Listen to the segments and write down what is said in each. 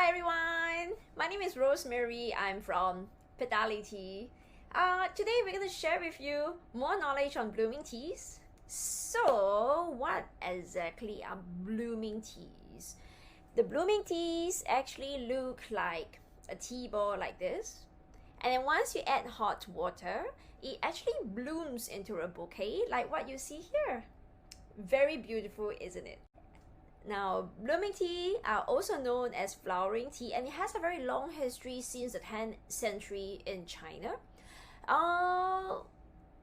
Hi everyone, my name is Rosemary. I'm from Petale Tea. Today we're going to share with you more knowledge on blooming teas. So, what exactly are blooming teas? The blooming teas actually look like a tea ball like this. And then once you add hot water, it actually blooms into a bouquet like what you see here. Very beautiful, isn't it? Now, blooming tea are also known as flowering tea, and it has a very long history since the 10th century in China. Well,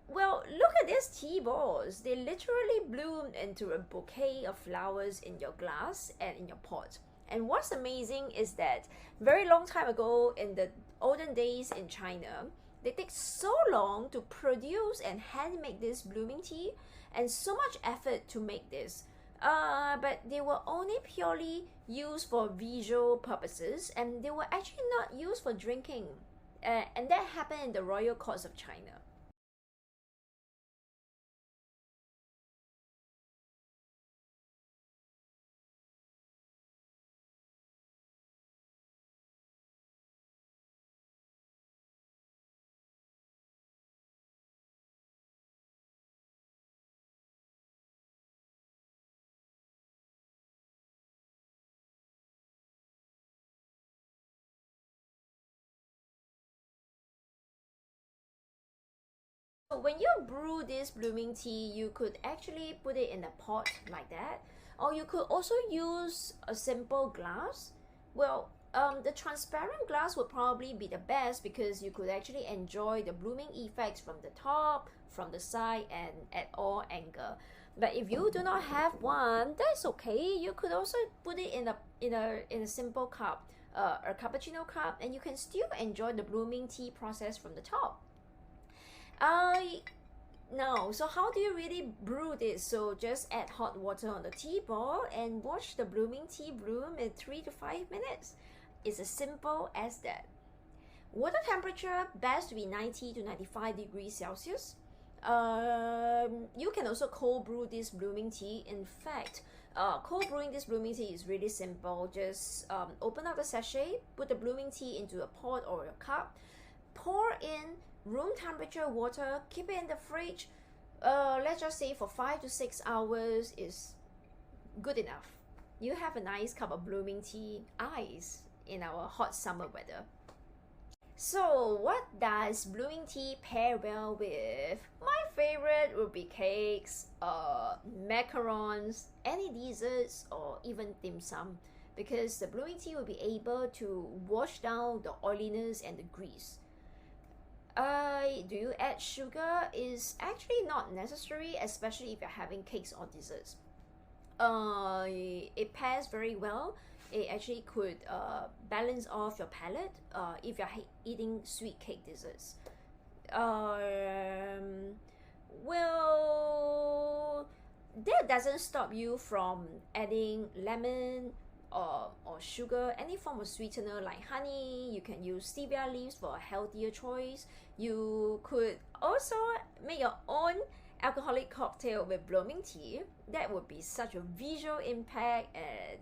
look at these tea balls. They literally bloom into a bouquet of flowers in your glass and in your pot. And what's amazing is that very long time ago in the olden days in China, they take so long to produce and hand make this blooming tea and so much effort to make this. But they were only purely used for visual purposes, and they were actually not used for drinking. And that happened in the royal courts of China. So when you brew this blooming tea, you could actually put it in a pot like that, or you could also use a simple glass. Well, the transparent glass would probably be the best because you could actually enjoy the blooming effects from the top, from the side, and at all angle. But if you do not have one, that's okay. You could also put it in a simple cup, a cappuccino cup, and you can still enjoy the blooming tea process from the top. No, so how do you really brew this? So just add hot water on the tea ball and watch the blooming tea bloom in 3 to 5 minutes. It's as simple as that. Water temperature best to be 90 to 95 degrees Celsius. You can also cold brew this blooming tea. In fact, cold brewing this blooming tea is really simple. Just open up the sachet, put the blooming tea into a pot or a cup, pour in room temperature water, keep it in the fridge. Let's just say for 5 to 6 hours is good enough. You have a nice cup of blooming tea ice in our hot summer weather. So what does blooming tea pair well with? My favorite would be cakes, macarons, any desserts, or even dim sum, because the blooming tea will be able to wash down the oiliness and the grease. Do you add sugar? Is actually not necessary, especially if you're having cakes or desserts. It pairs very well. It actually could balance off your palate if you're eating sweet cake desserts. Well, that doesn't stop you from adding lemon or sugar, any form of sweetener like honey. You can use stevia leaves for a healthier choice. You could also make your own alcoholic cocktail with blooming tea. That would be such a visual impact and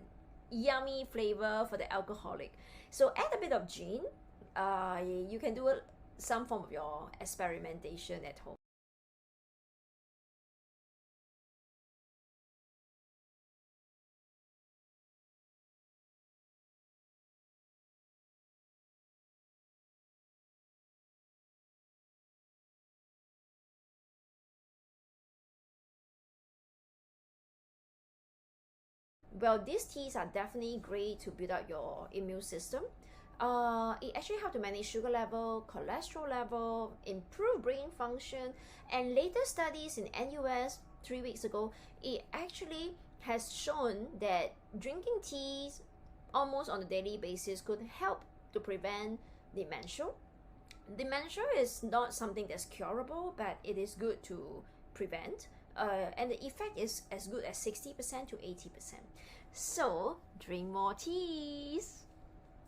yummy flavor for the alcoholic. So add a bit of gin. You can do some form of your experimentation at home. Well, these teas are definitely great to build up your immune system. It actually helps to manage sugar level, cholesterol level, improve brain function, and latest studies in NUS 3 weeks ago, it actually has shown that drinking teas almost on a daily basis could help to prevent dementia. Dementia is not something that's curable, but it is good to prevent. And the effect is as good as 60% to 80%. So, drink more teas.